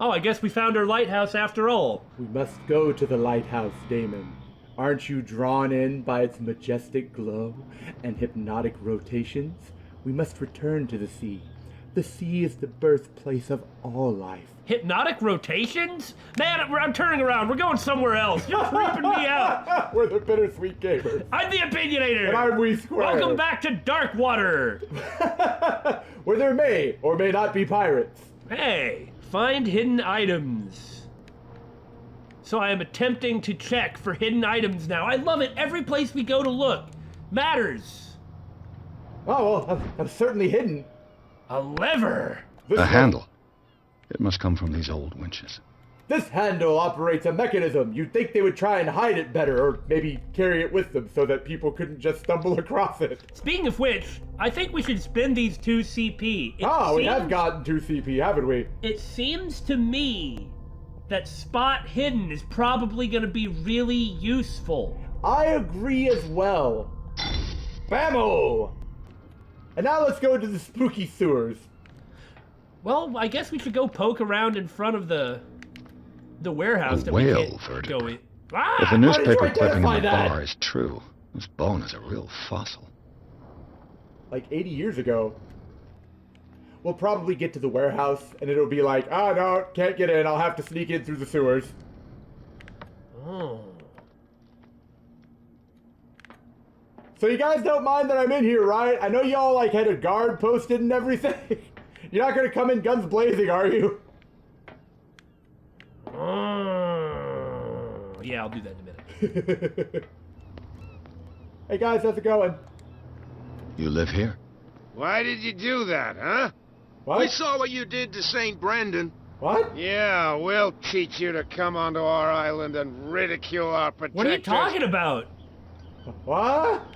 Oh, I guess we found our lighthouse after all. We must go to the lighthouse, Damon. Aren't you drawn in by its majestic glow and hypnotic rotations? We must return to the sea. The sea is the birthplace of all life. Hypnotic rotations? Man, I'm turning around. We're going somewhere else. You're creeping me out. We're the Bittersweet Gamers. I'm the Opinionator. And I'm We Square. Welcome back to Darkwater. Where there may or may not be pirates. Hey, find hidden items. So I am attempting to check for hidden items now. I love it. Every place we go to look matters. Oh, well, that's certainly hidden. A lever. A handle. It must come from these old winches. This handle operates a mechanism. You'd think they would try and hide it better, or maybe carry it with them so that people couldn't just stumble across it. Speaking of which, I think we should spend these 2 CP. We have gotten 2 CP, haven't we? It seems to me that spot hidden is probably going to be really useful. I agree as well. Bammo! And now let's go to the spooky sewers. Well, I guess we should go poke around in front of the warehouse that we can't go in. Ah! If the newspaper clipping in the that? bar is true, this bone is a real fossil. Like 80 years ago. We'll probably get to the warehouse, and it'll be like, no, can't get in. I'll have to sneak in through the sewers. Oh. So you guys don't mind that I'm in here, right? I know y'all like had a guard posted and everything. You're not gonna come in guns blazing, are you? Yeah, I'll do that in a minute. Hey guys, how's it going? You live here? Why did you do that, huh? What? We saw what you did to St. Brendan. What? Yeah, we'll teach you to come onto our island and ridicule our protectors. What are you talking about? What?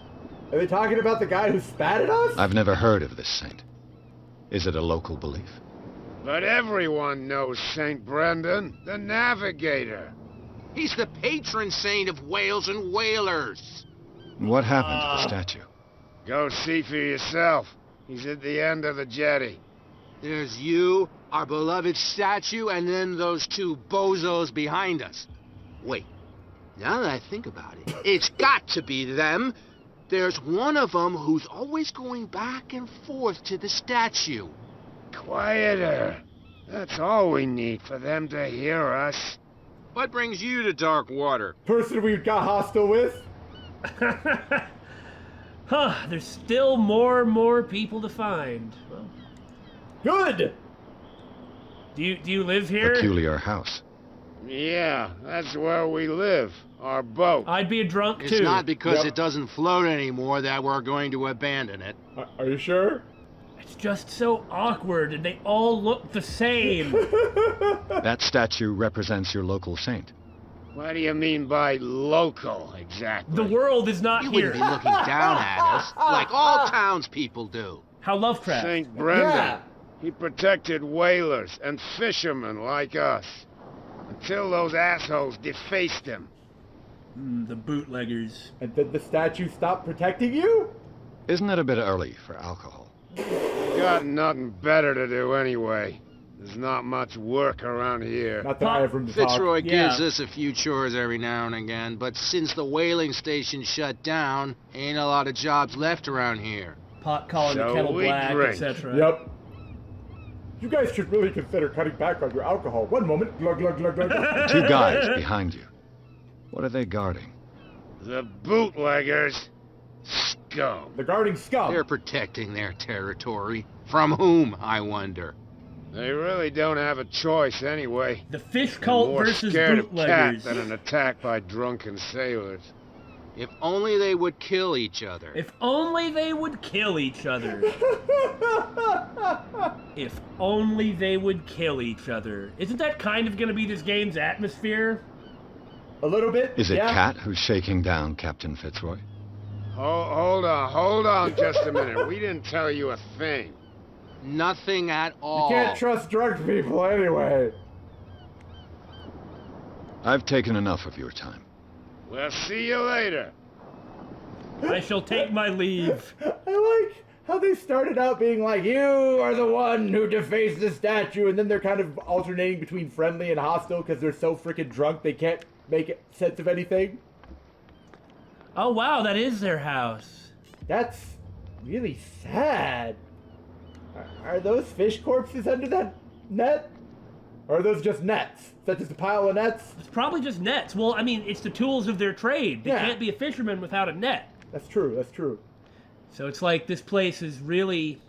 Are they talking about the guy who spat at us? I've never heard of this saint. Is it a local belief? But everyone knows St. Brendan, the navigator. He's the patron saint of whales and whalers. What happened to the statue? Go see for yourself. He's at the end of the jetty. There's you, our beloved statue, and then those 2 bozos behind us. Wait, now that I think about it, it's got to be them. There's one of them who's always going back and forth to the statue. Quieter. That's all we need for them to hear us. What brings you to Darkwater? Person we got hostile with? There's still more people to find. Well, Good! do you live here? Peculiar house. Yeah, that's where we live. Our boat. I'd be a drunk too. It's not because Yep. it doesn't float anymore that we're going to abandon it. Are you sure? It's just so awkward, and they all look the same. That statue represents your local saint. What do you mean by local, exactly? The world is not You here. wouldn't be looking down at us like all townspeople do. How Lovecraft. St. Brendan. Yeah. He protected whalers and fishermen like us. Until those assholes defaced him. The bootleggers. And did the statue stop protecting you? Isn't it a bit early for alcohol? Got nothing better to do anyway. There's not much work around here. Not that I have room to talk. Fitzroy Yeah. gives us a few chores every now and again, but since the whaling station shut down, ain't a lot of jobs left around here. Pot calling the So kettle we black, drink. etc. Yep. You guys should really consider cutting back on your alcohol. One moment. Glug, glug, glug, glug. 2 guys behind you. What are they guarding? The bootleggers. Scum. The guarding scum. They're protecting their territory. From whom, I wonder? They really don't have a choice anyway. The fish They're cult more versus scared of Cat bootleggers. than an attack by drunken sailors. If only they would kill each other. If only they would kill each other. If only they would kill each other. Isn't that kind of going to be this game's atmosphere? A little bit. Is it yeah. Cat who's shaking down Captain Fitzroy? Hold on just a minute. We didn't tell you a thing. Nothing at all. You can't trust drunk people anyway. I've taken enough of your time. We'll see you later. I shall take my leave. I like how they started out being like, you are the one who defaced the statue, and then they're kind of alternating between friendly and hostile because they're so freaking drunk they can't make sense of anything. Oh, wow, that is their house. That's really sad. Are those fish corpses under that net? Or are those just nets? Is that just a pile of nets? It's probably just nets. Well, I mean, it's the tools of their trade. They Yeah. can't be a fisherman without a net. That's true, that's true. So it's like this place is really...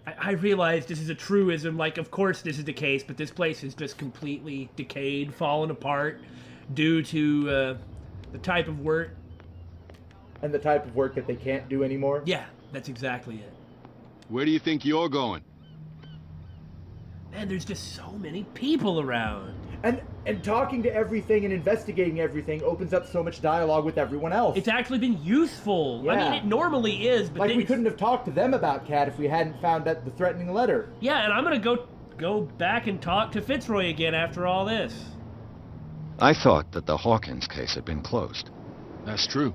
I realize this is a truism, like, of course this is the case, but this place is just completely decayed, fallen apart, due to the type of work. And the type of work that they can't do anymore? Yeah, that's exactly it. Where do you think you're going? Man, there's just so many people around. And talking to everything and investigating everything opens up so much dialogue with everyone else. It's actually been useful. I Yeah. mean, it normally is, but like then we couldn't have talked to them about Cat if we hadn't found out the threatening letter. Yeah, and I'm gonna go back and talk to Fitzroy again after all this. I thought that the Hawkins case had been closed. That's true.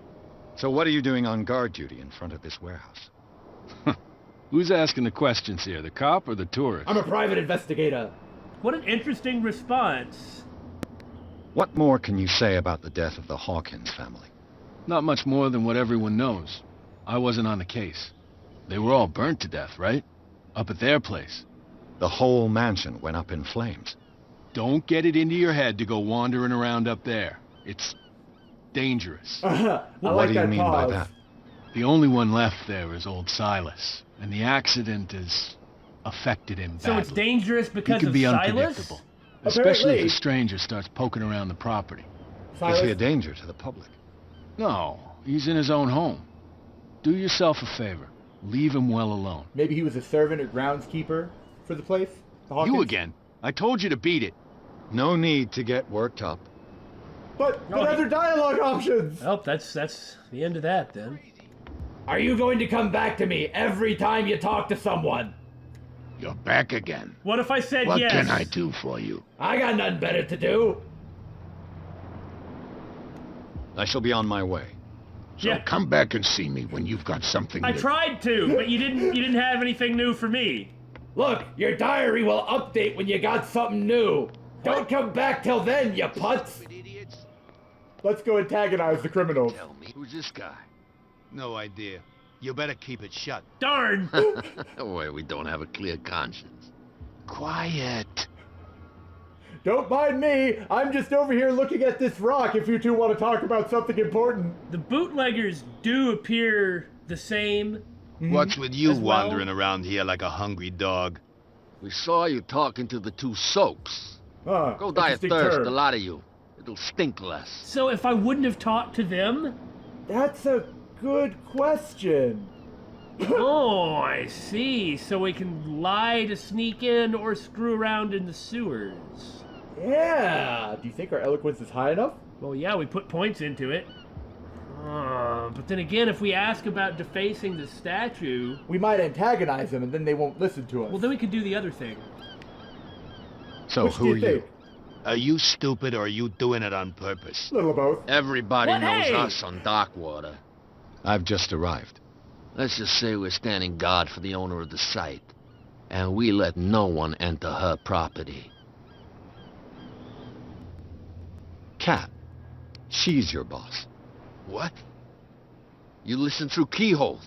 So what are you doing on guard duty in front of this warehouse? Who's asking the questions here, the cop or the tourist? I'm a private investigator. What an interesting response. What more can you say about the death of the Hawkins family? Not much more than what everyone knows. I wasn't on the case. They were all burnt to death, right? Up at their place. The whole mansion went up in flames. Don't get it into your head to go wandering around up there. It's dangerous. I What like do you that mean pause. by that? The only one left there is old Silas, and the accident has affected him badly. So it's dangerous He because can of be Silas? unpredictable, especially if Apparently- a stranger starts poking around the property. Is he a danger to the public? No, he's in his own home. Do yourself a favor. Leave him well alone. Maybe he was a servant or groundskeeper for the place? The Hawkins? You again. I told you to beat it. No need to get worked up. But Oh, he- other dialogue options! Oh, that's the end of that then. Are you going to come back to me every time you talk to someone? You're back again. What if I said What yes? can I do for you? I got nothing better to do. I shall be on my way. So Yeah. come back and see me when you've got something I that- tried to, but you didn't have anything new for me. Look, your diary will update when you got something new. Don't come back till then, you putz. Idiots. Let's go antagonize the criminals. Tell me. Who's this guy? No idea. You better keep it shut. Darn. Where we don't have a clear conscience. Quiet. Don't mind me. I'm just over here looking at this rock if you two want to talk about something important. The bootleggers do appear the same. What's with you As well? wandering around here like a hungry dog? We saw you talking to the two soaps. Huh, Go die of interesting thirst, term. the lot of you. It'll stink less. So if I wouldn't have talked to them? That's a good question. Oh, I see. So we can lie to sneak in or screw around in the sewers. Yeah. Do you think our eloquence is high enough? Well, yeah, we put points into it. But then again, if we ask about defacing the statue, We might antagonize them and then they won't listen to us. well, then we could do the other thing. So Which who do are you think? Are you stupid or are you doing it on purpose? Little of both. Everybody What? knows Hey! us on Darkwater. I've just arrived. Let's just say we're standing guard for the owner of the site. And we let no one enter her property. Cat. She's your boss. What? You listen through keyholes.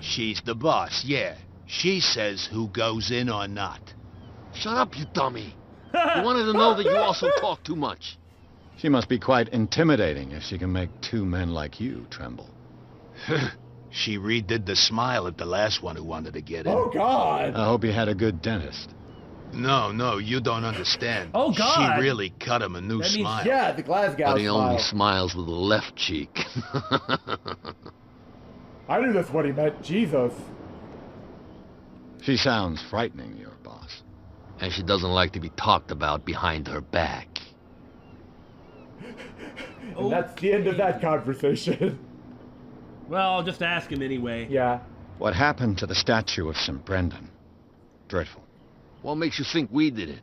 She's the boss, yeah. She says who goes in or not. Shut up, you dummy. You wanted to know that you also talk too much. She must be quite intimidating if she can make two men like you tremble. She redid the smile at the last one who wanted to get in. Oh, God. I hope you had a good dentist. No, you don't understand. Oh, God. She really cut him a new That means- smile. Yeah, the Glasgow But he only smile. smiles with the left cheek. I knew that's what he meant. Jesus. She sounds frightening, your boss. And she doesn't like to be talked about behind her back. And that's the end of that conversation. Well, I'll just ask him anyway. Yeah. What happened to the statue of St. Brendan? Dreadful. What makes you think we did it?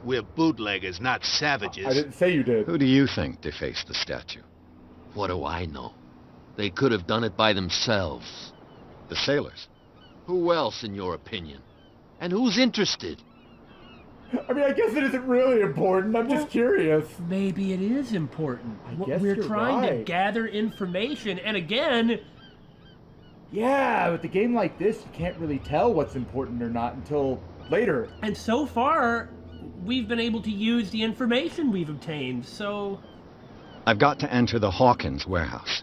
We're bootleggers, not savages. I didn't say you did. Who do you think defaced the statue? What do I know? They could have done it by themselves. The sailors. Who else, in your opinion? And who's interested? I mean, I guess it isn't really important. I'm just curious. Maybe it is important. I guess We're you're trying to right. gather information, and again, Yeah, with a game like this, you can't really tell what's important or not until later. and so far, we've been able to use the information we've obtained, so... I've got to enter the Hawkins warehouse.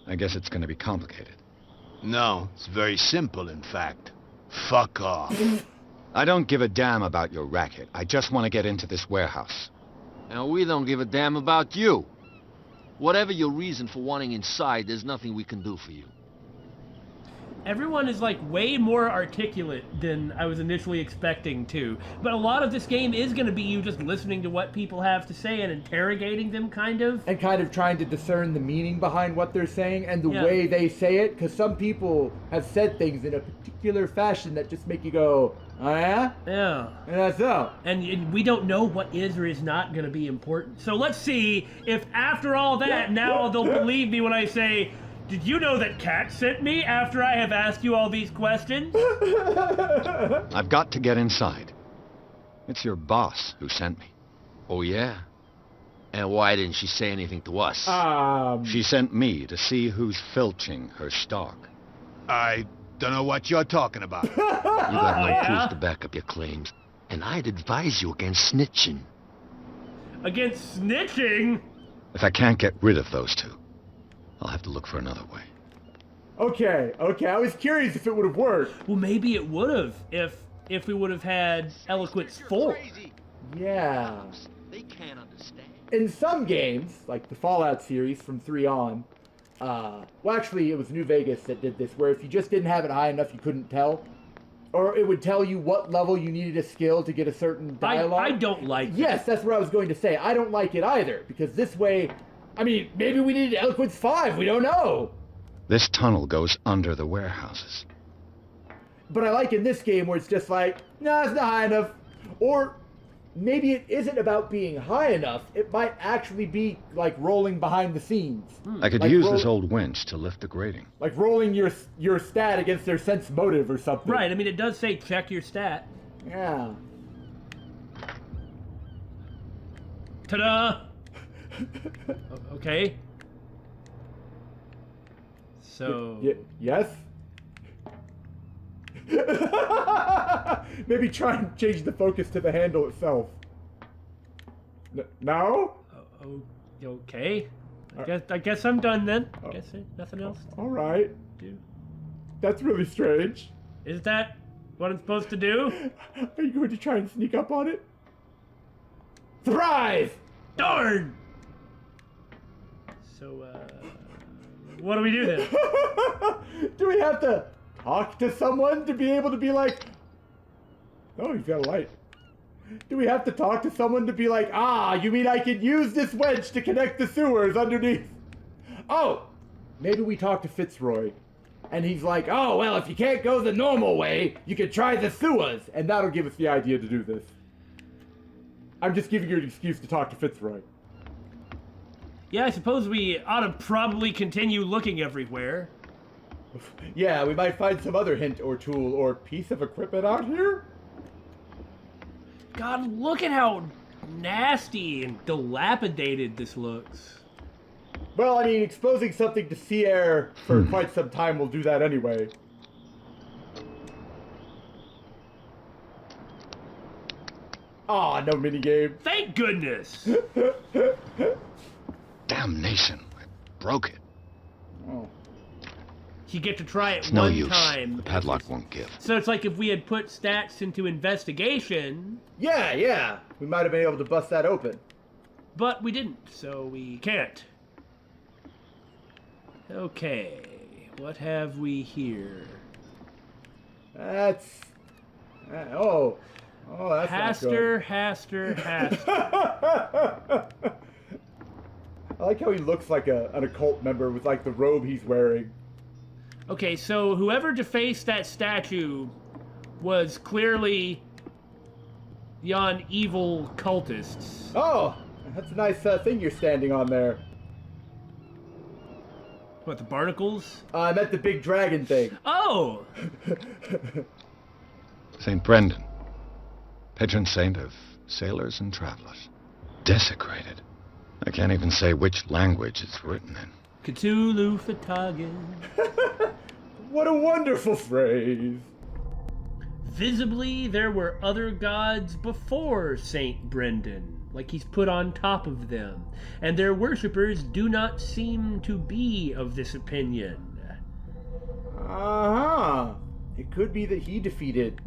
I guess it's going to be complicated. No, it's very simple, in fact. Fuck off. I don't give a damn about your racket. I just want to get into this warehouse. And we don't give a damn about you. Whatever your reason for wanting inside, there's nothing we can do for you. Everyone is like way more articulate than I was initially expecting to. But a lot of this game is going to be you just listening to what people have to say and interrogating them, kind of. And kind of trying to discern the meaning behind what they're saying and the Yeah. way they say it. Because some people have said things in a particular fashion that just make you go, oh yeah? Yeah. And that's so. And we don't know what is or is not going to be important. So let's see if after all that, now they'll believe me when I say, did you know that Cat sent me after I have asked you all these questions? I've got to get inside. It's your boss who sent me. Oh, yeah? And why didn't she say anything to us? She sent me to see who's filching her stock. I don't know what you're talking about. You got no Yeah? proof to back up your claims, and I'd advise you against snitching. Against snitching? If I can't get rid of those two, I'll have to look for another way. Okay. I was curious if it would have worked. Well, maybe it would have if we would have had Eloquence 4. Yeah. They can't understand. In some games, like the Fallout series from 3 on, well, actually, it was New Vegas that did this, where if you just didn't have it high enough, you couldn't tell. Or it would tell you what level you needed a skill to get a certain dialogue. I don't like that. Yes, that's what I was going to say. I don't like it either, because this way, I mean, maybe we needed Eloquence 5, we don't know. This tunnel goes under the warehouses. But I like in this game where it's just like, nah, it's not high enough. Or maybe it isn't about being high enough. It might actually be like rolling behind the scenes. I could Like use this old winch to lift the grating. Like rolling your stat against their sense motive or something. Right, I mean, it does say check your stat. Yeah. Ta-da! Okay. So... Yes? Maybe try and change the focus to the handle itself. No? Okay. I guess I'm done then. I guess nothing else to Alright. do. That's really strange. Is that what I'm supposed to do? Are you going to try and sneak up on it? Surprise! Darn! So, what do we do then? Do we have to talk to someone to be able to be like... Oh, he's got a light. Do we have to talk to someone to be like, ah, you mean I could use this wedge to connect the sewers underneath? Oh, maybe we talk to Fitzroy. And he's like, oh, well, if you can't go the normal way, you can try the sewers. And that'll give us the idea to do this. I'm just giving you an excuse to talk to Fitzroy. Yeah, I suppose we ought to probably continue looking everywhere. Yeah, we might find some other hint or tool or piece of equipment out here. God, look at how nasty and dilapidated this looks. Well, I mean, exposing something to sea air for quite some time will do that anyway. Aw, no minigame. Thank goodness! Damnation, I broke it. Oh. You get to try it It's no one use. time. The padlock won't give. So it's like if we had put stats into investigation, Yeah. We might have been able to bust that open. but we didn't, so we can't. Okay, what have we here? That's... that's Haster. not good. I like how he looks like an occult member with like the robe he's wearing. Okay, so whoever defaced that statue was clearly yon evil cultists. Oh, that's a nice thing you're standing on there. What, the barnacles? I meant the big dragon thing. Oh! St. Brendan, patron saint of sailors and travelers. Desecrated. I can't even say which language it's written in. Cthulhu Fatagan. What a wonderful phrase. Visibly, there were other gods before St. Brendan, like he's put on top of them, and their worshippers do not seem to be of this opinion. Uh-huh. It could be that he defeated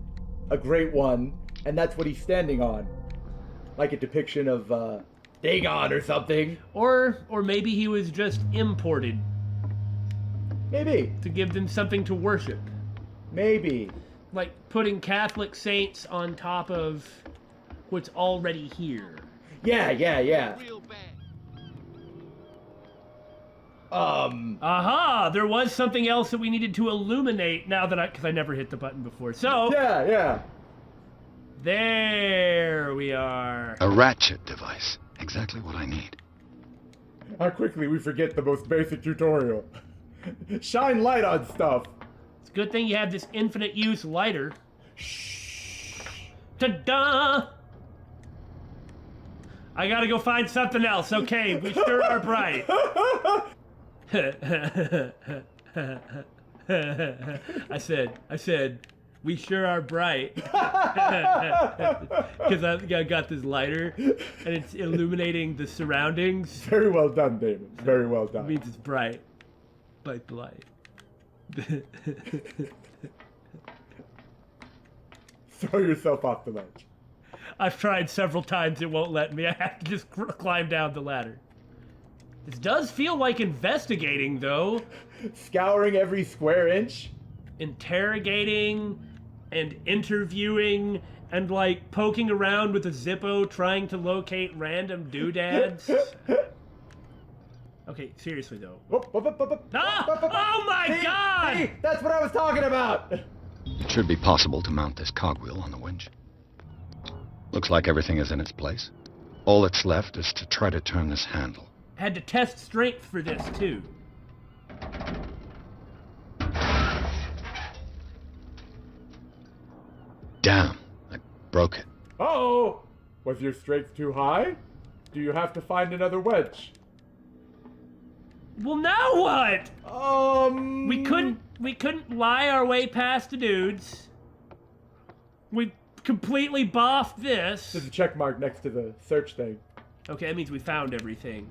a great one, and that's what he's standing on. Like a depiction of, Dagon or something. Or maybe he was just imported Maybe. to give them something to worship. Maybe. Like putting Catholic saints on top of what's already here. Yeah. Real bad. Aha! There was something else that we needed to illuminate now that because I never hit the button before. So, Yeah. there we are. A ratchet device. Exactly what I need. How quickly we forget the most basic tutorial. Shine light on stuff. It's a good thing you have this infinite use lighter. Ta-da! I gotta go find something else. Okay, we sure are bright. I said, we sure are bright. Because I got this lighter, and it's illuminating the surroundings. Very well done, Damon. Very well It done. means it's bright. Bright light. Throw yourself off the ledge. I've tried several times, it won't let me. I have to just climb down the ladder. This does feel like investigating, though. Scouring every square inch. Interrogating and interviewing and, like, poking around with a Zippo trying to locate random doodads. Okay, seriously, though. Ah! Oh my God! See, that's what I was talking about! It should be possible to mount this cogwheel on the winch. Looks like everything is in its place. All that's left is to try to turn this handle. Had to test strength for this, too. Damn, I broke it. Uh-oh! Was your strength too high? Do you have to find another wedge? Well, now what? We couldn't lie our way past the dudes. We completely boffed this. There's a check mark next to the search thing. Okay, that means we found everything.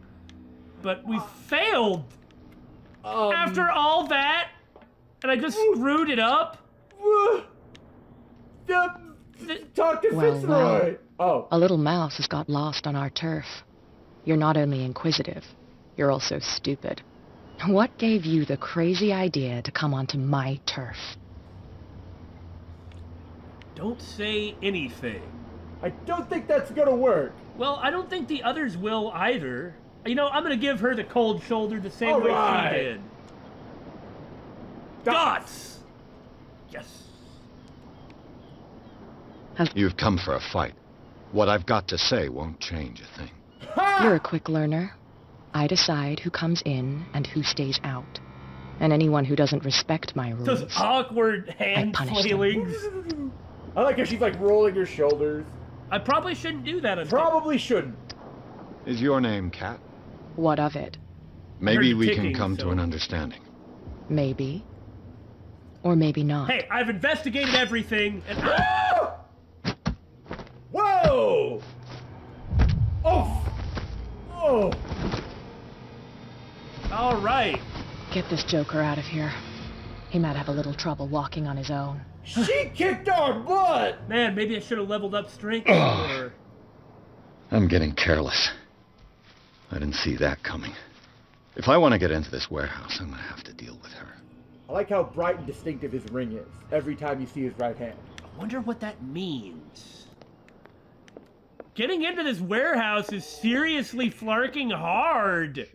But we failed! After all that? And I just screwed it up? Talk to Well, Fitzroy! Oh. A little mouse has got lost on our turf. You're not only inquisitive, you're also stupid. What gave you the crazy idea to come onto my turf? Don't say anything. I don't think that's gonna work. Well, I don't think the others will either. You know, I'm gonna give her the cold shoulder the same way Alright. she did. Dots! Yes. You've come for a fight. What I've got to say won't change a thing. You're a quick learner. I decide who comes in and who stays out. And anyone who doesn't respect my rules, Those awkward hand punish them. flailings. I like how she's like rolling her shoulders. I probably shouldn't do that. Until... Probably shouldn't. Is your name Cat? What of it? Maybe heard we ticking, can come so- to an understanding. Maybe. Or maybe not. Hey, I've investigated everything, and Whoa! Oh! Oh! all right. Get this joker out of here. He might have a little trouble walking on his own. She kicked our butt! Man, maybe I should have leveled up strength more. I'm getting careless. I didn't see that coming. If I want to get into this warehouse, I'm going to have to deal with her. I like how bright and distinctive his ring is every time you see his right hand. I wonder what that means. Getting into this warehouse is seriously flarking hard.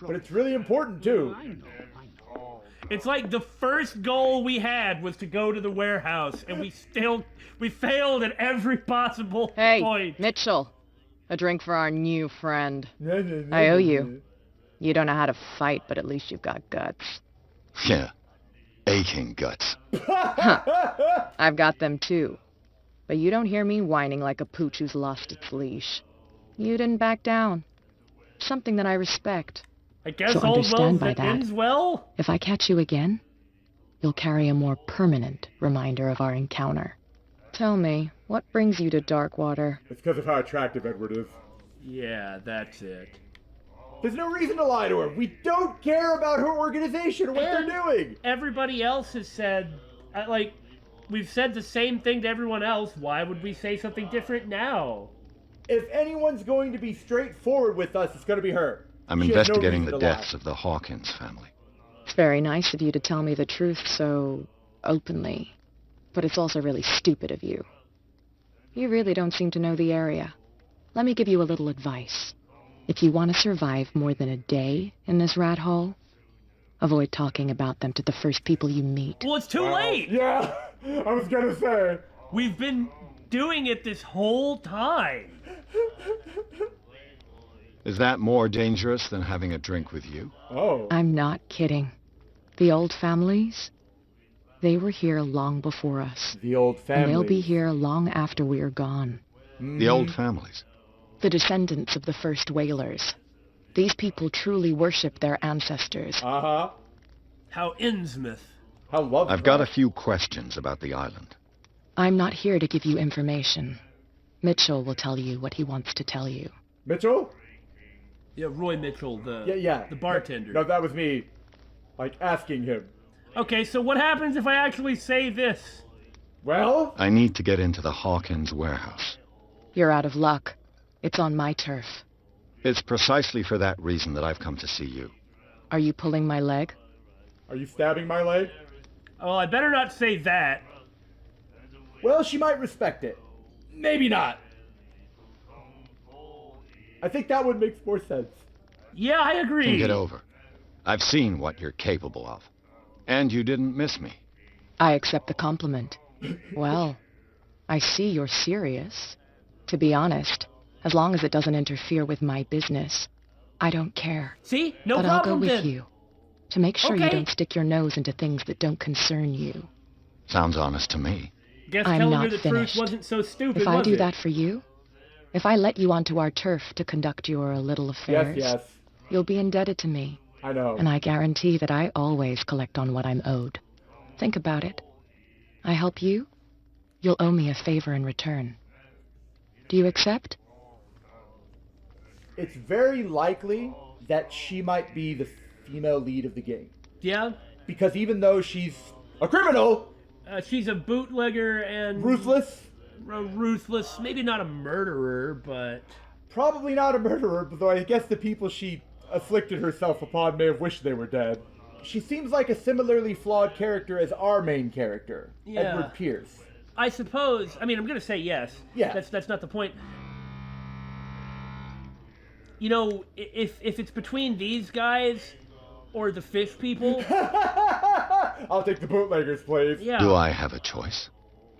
But it's really important too. It's like the first goal we had was to go to the warehouse, and we failed at every possible Hey, point. Mitchell. A drink for our new friend. I owe you. You don't know how to fight, but at least you've got guts. Yeah. Aching guts. I've got them too. But you don't hear me whining like a pooch who's lost its leash. You didn't back down. Something that I respect. I guess So all understand well by that that. ends well? If I catch you again, you'll carry a more permanent reminder of our encounter. Tell me, what brings you to Darkwater? It's because of how attractive Edward is. Yeah, that's it. There's no reason to lie to him. We don't care about her organization or what they're doing. Everybody else has said, we've said the same thing to everyone else. Why would we say something different now? If anyone's going to be straightforward with us, it's going to be her. I'm She has no investigating reason the to lie. deaths of the Hawkins family. It's very nice of you to tell me the truth so openly. But it's also really stupid of you. You really don't seem to know the area. Let me give you a little advice. If you want to survive more than a day in this rat hole, avoid talking about them to the first people you meet. Well, it's too late! Yeah, I was going to say. We've been doing it this whole time. Is that more dangerous than having a drink with you? Oh. I'm not kidding. The old families, they were here long before us. The old family. And they'll be here long after we're gone. The old families. The descendants of the first whalers. These people truly worship their ancestors. Uh-huh. How Innsmouth. How lovely. I've got a few questions about the island. I'm not here to give you information. Mitchell will tell you what he wants to tell you. Mitchell? Yeah, Roy Mitchell, the Yeah. bartender. No, that was me. Asking him. Okay, so what happens if I actually say this? Well? I need to get into the Hawkins warehouse. You're out of luck. It's on my turf. It's precisely for that reason that I've come to see you. Are you pulling my leg? Are you stabbing my leg? Oh, I better not say that. Well, she might respect it. Maybe not. I think that one makes more sense. Yeah, I agree. Think it over. I've seen what you're capable of. And you didn't miss me. I accept the compliment. Well, I see you're serious. To be honest, as long as it doesn't interfere with my business, I don't care. See? No but problem I'll go with then. you. To make sure you Okay. don't stick your nose into things that don't concern you. Sounds honest to me. Guess I'm telling not her the finished. truth wasn't so stupid, If I was do it? that for you, if I let you onto our turf to conduct your little affairs, Yes. you'll be indebted to me. I know. And I guarantee that I always collect on what I'm owed. Think about it. I help you, you'll owe me a favor in return. Do you accept? It's very likely that she might be the female lead of the game. Yeah? Because even though she's a criminal, She's a bootlegger and... ruthless, Ruthless. Maybe not a murderer, but... probably not a murderer, though I guess the people she afflicted herself upon may have wished they were dead. She seems like a similarly flawed character as our main character, Yeah. Edward Pierce. I suppose... I mean, I'm going to say yes. Yeah. That's not the point. You know, if it's between these guys or the fish people... I'll take the bootlegger's place. Yeah. Do I have a choice?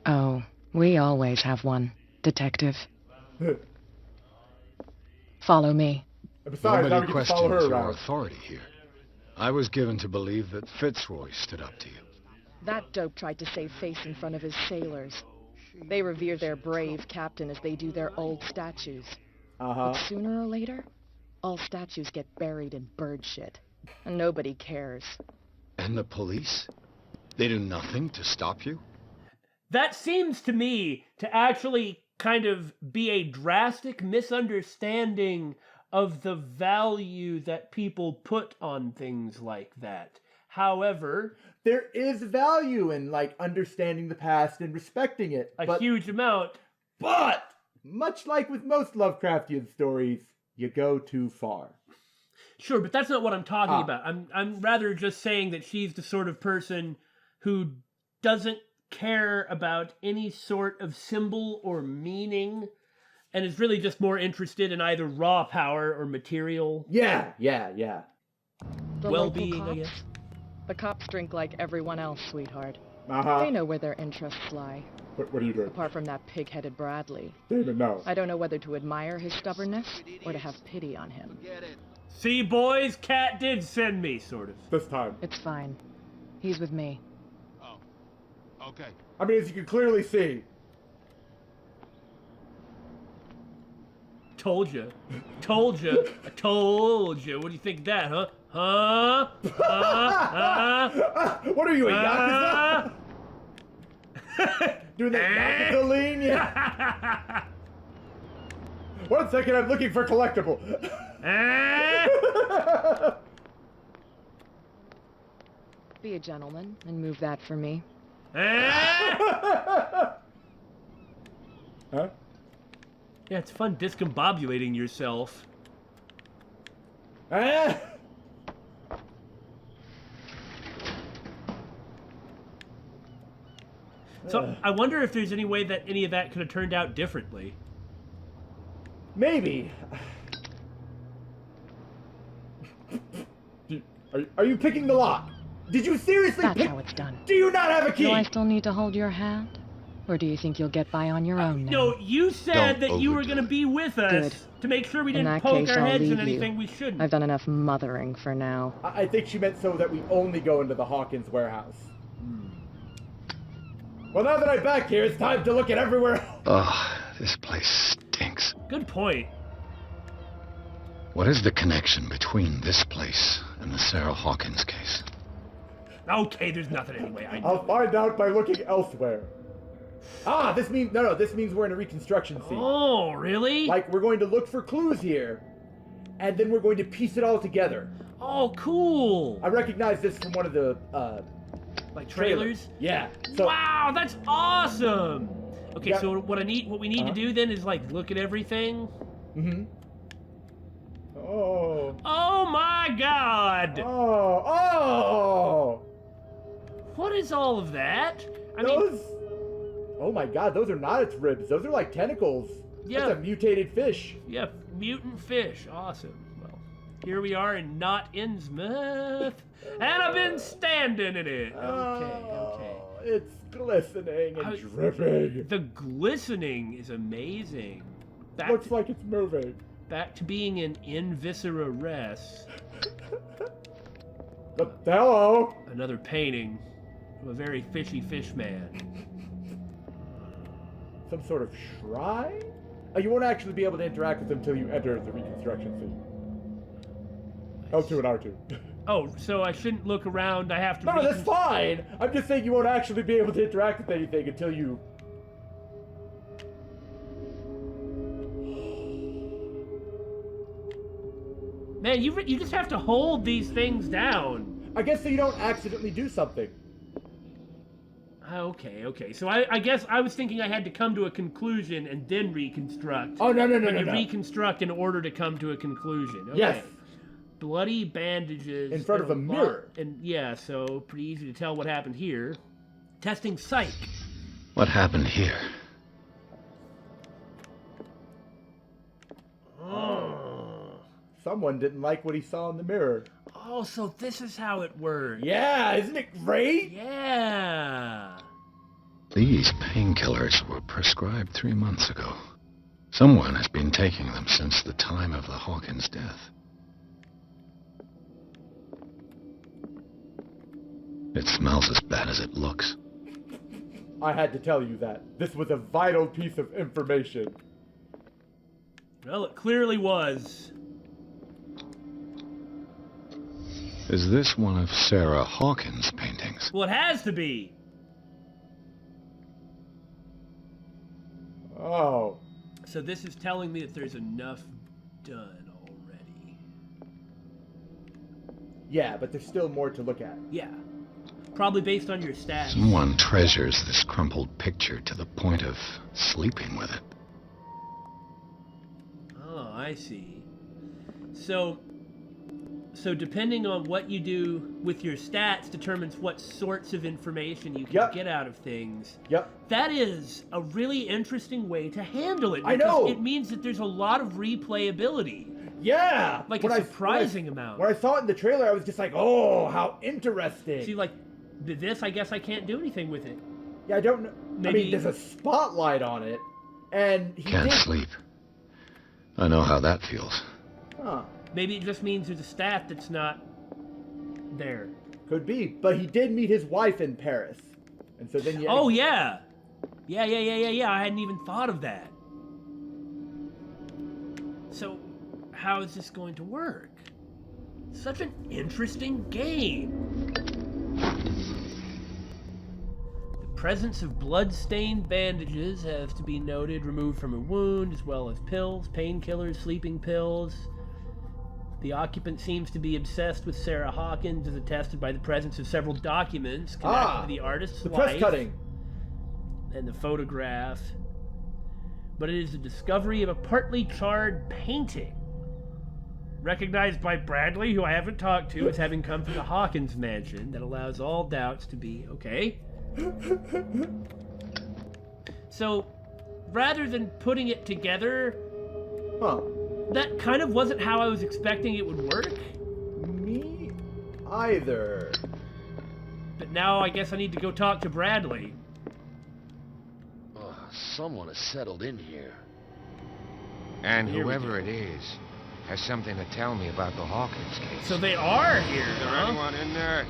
Oh, we always have one, detective. Follow me. And besides, now we Nobody get to follow her questions your around. authority here. I was given to believe that Fitzroy stood up to you. That dope tried to save face in front of his sailors. They revere their brave captain as they do their old statues. Uh-huh. But sooner or later, all statues get buried in bird shit. And nobody cares. And the police? They do nothing to stop you? That seems to me to actually kind of be a drastic misunderstanding of the value that people put on things like that. However, There is value in, understanding the past and respecting it. a huge amount. But, much like with most Lovecraftian stories, you go too far. Sure, but that's not what I'm talking Ah. about. I'm rather just saying that she's the sort of person who doesn't care about any sort of symbol or meaning and is really just more interested in either raw power or material Yeah. The well-being, local I cops? guess. The cops drink like everyone else, sweetheart. Uh-huh. They know where their interests lie. What are you doing? Apart from that pig-headed Bradley. David, no. I don't know whether to admire his stubbornness or to have pity on him. See, boys, Cat did send me, sort of. This time. It's fine. He's with me. Oh, okay. I mean, as you can clearly see. Told you. Told you. I told you. What do you think of that, huh? Huh? What are you, a Yakuza? Doing that Yakuza lean? Yeah. 1 second, I'm looking for collectible. Be a gentleman and move that for me. Huh? Yeah, it's fun discombobulating yourself. So, I wonder if there's any way that any of that could have turned out differently. Maybe. Are you picking the lock? Did you seriously That's pick? how it's done. Do you not have a key? Do I still need to hold your hand? Or do you think you'll get by on your own now? No, you said Don't that you were overdo going to it. be with us Good. to make sure we In didn't that poke case, our I'll heads in leave anything you. we shouldn't. I've done enough mothering for now. I think she meant so that we only go into the Hawkins warehouse. Well, now that I'm back here, it's time to look at everywhere. Oh, this place stinks. Good point. What is the connection between this place and the Sarah Hawkins case? Okay, there's nothing anyway. I know. I'll find out by looking elsewhere. Ah, this means this means we're in a reconstruction scene. Oh, really? Like we're going to look for clues here, and then we're going to piece it all together. Oh, cool. I recognize this from one of the Like trailers? Yeah. So Wow, that's awesome. Okay, Yeah. so what we need to do then is like look at everything. Mm-hmm. Oh. Oh my God! Oh. What is all of that? I mean, Those. Oh my God! Those are not its ribs. Those are like tentacles. Yeah. That's a mutated fish. yeah, mutant fish. Awesome. Well, here we are in Not Innsmouth, and I've been standing in it. Okay. Oh, it's glistening and I- dripping. The glistening is amazing. Looks like it's moving. Back to being in viscera res. Hello. Another painting of a very fishy fish man. Some sort of shrine? Oh, you won't actually be able to interact with them until you enter the reconstruction scene. L2 and R2. Oh, so I shouldn't look around. I have to. No, that's fine. I'm just saying you won't actually be able to interact with anything until you. Man, you just have to hold these things down. I guess so you don't accidentally do something. Okay. So I guess I was thinking I had to come to a conclusion and then reconstruct. Oh, no. But you reconstruct in order to come to a conclusion. Okay. Yes. Bloody bandages. In front of a lot- mirror. And yeah, so pretty easy to tell what happened here. Testing psych. What happened here? Someone didn't like what he saw in the mirror. Oh, so this is how it works. Yeah, isn't it great? Yeah. These painkillers were prescribed 3 months ago. Someone has been taking them since the time of the Hawkins death. It smells as bad as it looks. I had to tell you that. This was a vital piece of information. Well, it clearly was. Is this one of Sarah Hawkins' paintings? Well, it has to be. Oh. So this is telling me that there's enough done already. Yeah, but there's still more to look at. Yeah. Probably based on your stats. Someone treasures this crumpled picture to the point of sleeping with it. Oh, I see. So depending on what you do with your stats determines what sorts of information you can get out of things. Yep. That is a really interesting way to handle it. I know! It means that there's a lot of replayability. Yeah! Like When a I- surprising amount. When I saw it in the trailer, I was just like, oh, how interesting. See, like, this, I guess I can't do anything with it. Yeah, I don't know. I Maybe- mean, there's a spotlight on it, and he Can't did... sleep. I know how that feels. Huh. Maybe it just means there's a staff that's not there. Could be, but he did meet his wife in Paris. And so then you... Oh, yeah. Yeah. I hadn't even thought of that. So, how is this going to work? Such an interesting game. The presence of blood-stained bandages has to be noted, removed from a wound, as well as pills, painkillers, sleeping pills. The occupant seems to be obsessed with Sarah Hawkins, as attested by the presence of several documents connected to the artist's life. The press cutting. And the photograph. But it is the discovery of a partly charred painting, recognized by Bradley, who I haven't talked to, as having come from the Hawkins mansion, that allows all doubts to be okay. So, rather than putting it together, that kind of wasn't how I was expecting it would work. Me either. But now I guess I need to go talk to Bradley. Someone has settled in here. And whoever it is has something to tell me about the Hawkins case. So they are here, Is there huh? anyone in there?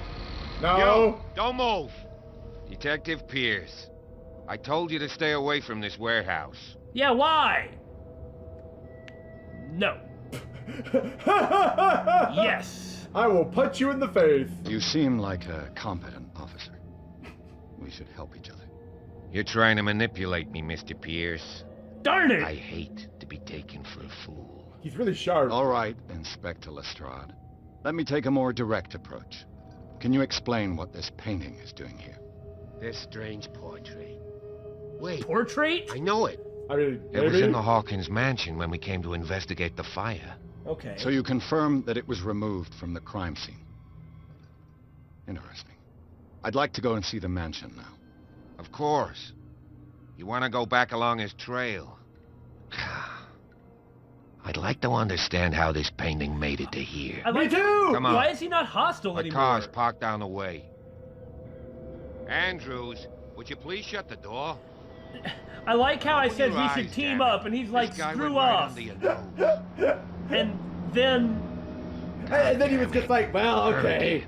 No. Yo, don't move. Detective Pierce, I told you to stay away from this warehouse. Yeah, why? No. Yes. I will punch you in the face. You seem like a competent officer. We should help each other. You're trying to manipulate me, Mr. Pierce. Darn it! I hate to be taken for a fool. He's really sharp. All right, Inspector Lestrade. Let me take a more direct approach. Can you explain what this painting is doing here? This strange portrait. Wait, Portrait? I know it. I mean, It was in the Hawkins mansion when we came to investigate the fire. Okay. So you confirm that it was removed from the crime scene. Interesting. I'd like to go and see the mansion now. Of course. You want to go back along his trail? I'd like to understand how this painting made it to here. I like Me too! Come on. Why is he not hostile My anymore? car's parked down the way. Andrews, would you please shut the door? I like how I Open said your we eyes, should team damn it. up, and he's like, This guy screw went right off. under your nose. And then... And then he was just like, well, okay.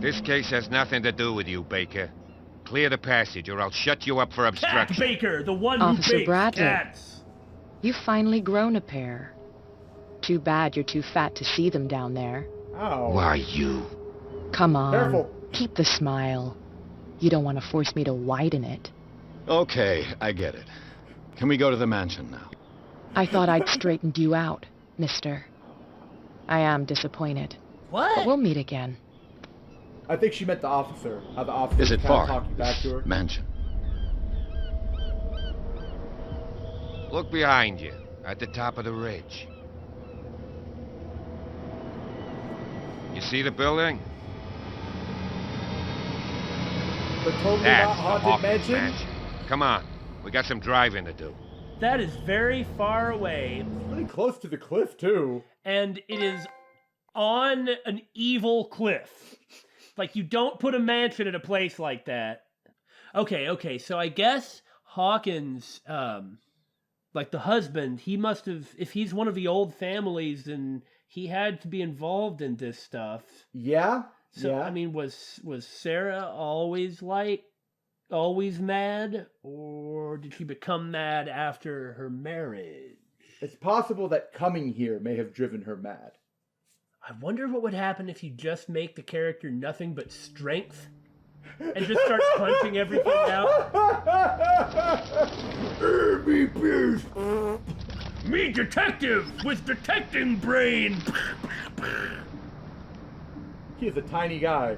This case has nothing to do with you, Baker. Clear the passage, or I'll shut you up for Cat obstruction. Baker, the one Officer who bakes Bradley. cats. You've finally grown a pair. Too bad you're too fat to see them down there. Ow. Why you? Come on. Careful. Keep the smile. You don't want to force me to widen it. Okay, I get it. Can we go to the mansion now? I thought I'd straightened you out, mister. I am disappointed. But What? we'll meet again. I think she meant the officer. How the officer Is it kind far? of talk you back to her. Mansion. Look behind you, at the top of the ridge. You see the building? The totally That's not the haunted Hawkins mansion. Come on, we got some driving to do. That is very far away, Really close to the cliff too. and it is on an evil cliff. Like, you don't put a mansion at a place like that. Okay, so I guess Hawkins, like the husband, he must have, if he's one of the old families, then he had to be involved in this stuff. Yeah. So, yeah. I mean, was Sarah always mad? Or did she become mad after her marriage? It's possible that coming here may have driven her mad. I wonder what would happen if you just make the character nothing but strength and just start punching everything out. Me Pierce. Me detective with detecting brain. He is a tiny guy.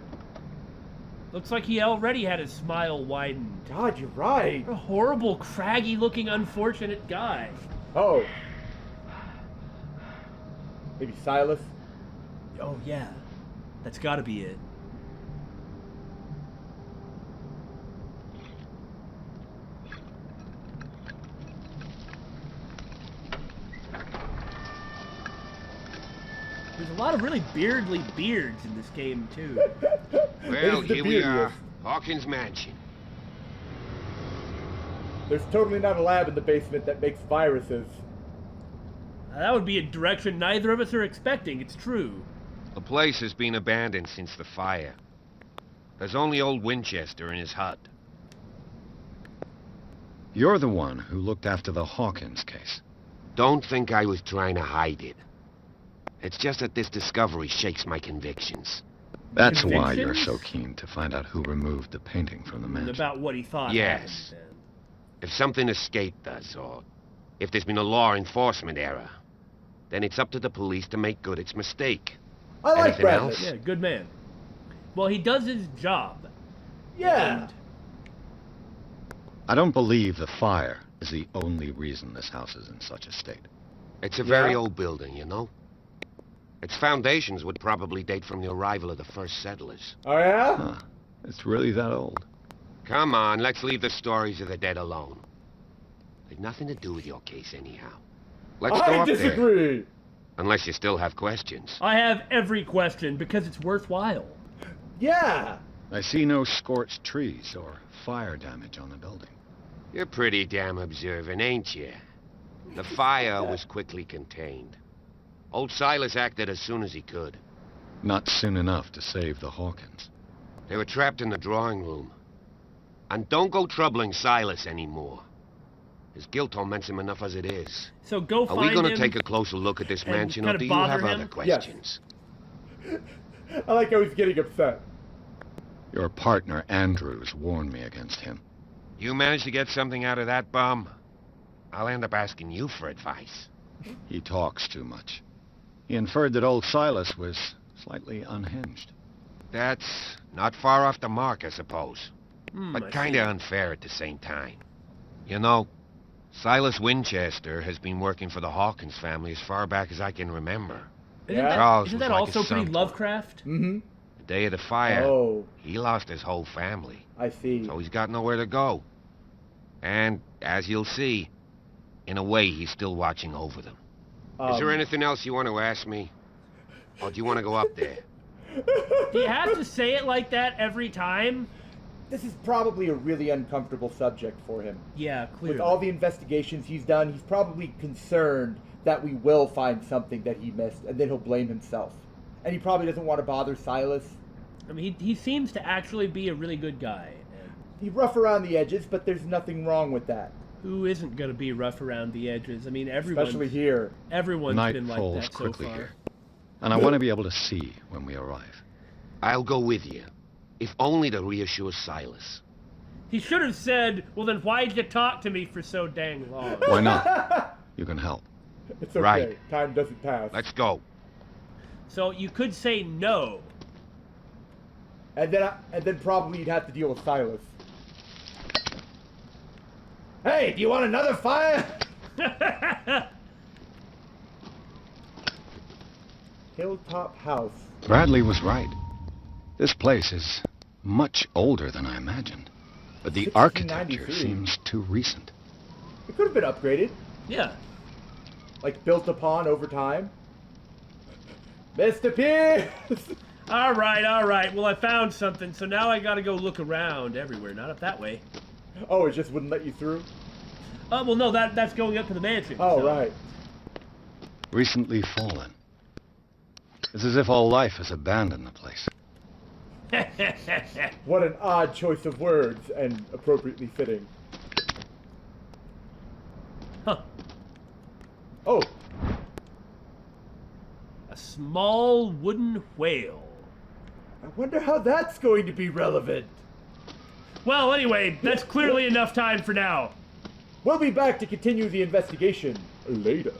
Looks like he already had his smile widened. God, you're right. A horrible, craggy-looking, unfortunate guy. Oh. Maybe Silas? Oh, yeah. That's gotta be it. There's a lot of really beardly beards in this game, too. Well, It's the here we are. beardiest. Hawkins Mansion. There's totally not a lab in the basement that makes viruses. That would be a direction neither of us are expecting, it's true. The place has been abandoned since the fire. There's only old Winchester in his hut. You're the one who looked after the Hawkins case. Don't think I was trying to hide it. It's just that this discovery shakes my convictions. That's why you're Convictions? so keen to find out who removed the painting from the mansion. About what he thought Yes. happened then. If something escaped us, or if there's been a law enforcement error, then it's up to the police to make good its mistake. I like Anything Bradley. else? Yeah, good man. Well, he does his job. Yeah. And I don't believe the fire is the only reason this house is in such a state. It's a very Yeah. old building, you know? Its foundations would probably date from the arrival of the first settlers. Oh, yeah? Huh. It's really that old. Come on, let's leave the stories of the dead alone. They've nothing to do with your case anyhow. Let's go I up there. disagree. Unless you still have questions. I have every question because it's worthwhile. Yeah. I see no scorched trees or fire damage on the building. You're pretty damn observant, ain't you? The fire was quickly contained. Old Silas acted as soon as he could. Not soon enough to save the Hawkins. They were trapped in the drawing room. And don't go troubling Silas anymore. His guilt torments him enough as it is. So go Are find we him. going to take a closer look at this and mansion, or kinda do you bother have him? other questions? I like how he's getting upset. Your partner, Andrews, warned me against him. You managed to get something out of that bum? I'll end up asking you for advice. He talks too much. He inferred that old Silas was slightly unhinged. That's not far off the mark, I suppose. I But see. kinda unfair at the same time. You know, Silas Winchester has been working for the Hawkins family as far back as I can remember. Isn't Yeah. that, Charles isn't was that like also a son pretty to him. Lovecraft? Mm-hmm. The day of the fire, Oh, he lost his whole family, I see. so he's got nowhere to go. And, as you'll see, in a way, he's still watching over them. Is there anything else you want to ask me? Or do you want to go up there? Do you have to say it like that every time? This is probably a really uncomfortable subject for him. Yeah, clearly. With all the investigations he's done, he's probably concerned that we will find something that he missed, and then he'll blame himself. And he probably doesn't want to bother Silas. I mean, he seems to actually be a really good guy. And He's rough around the edges, but there's nothing wrong with that. who isn't going to be rough around the edges? I mean, everyone's Especially here. Everyone's Night been like falls that so quickly far. here, and I want to be able to see when we arrive. I'll go with you, if only to reassure Silas. He should have said, well, then why'd you talk to me for so dang long? Why not? You can help. It's okay. Right. Time doesn't pass. Let's go. So you could say no. And then probably you'd have to deal with Silas. Hey, do you want another fire? Hilltop House. Bradley was right. This place is much older than I imagined. But the architecture 1693. seems too recent. It could have been upgraded. Yeah. Like built upon over time. Mr. Pierce! All right. Well, I found something, so now I got to go look around everywhere, not up that way. Oh, it just wouldn't let you through? Well, no, that's going up to the mansion. Oh, so. right. Recently fallen. It's as if all life has abandoned the place. What an odd choice of words, and appropriately fitting. Huh. Oh, A small wooden whale. I wonder how that's going to be relevant. Well, anyway, that's clearly enough time for now. We'll be back to continue the investigation later.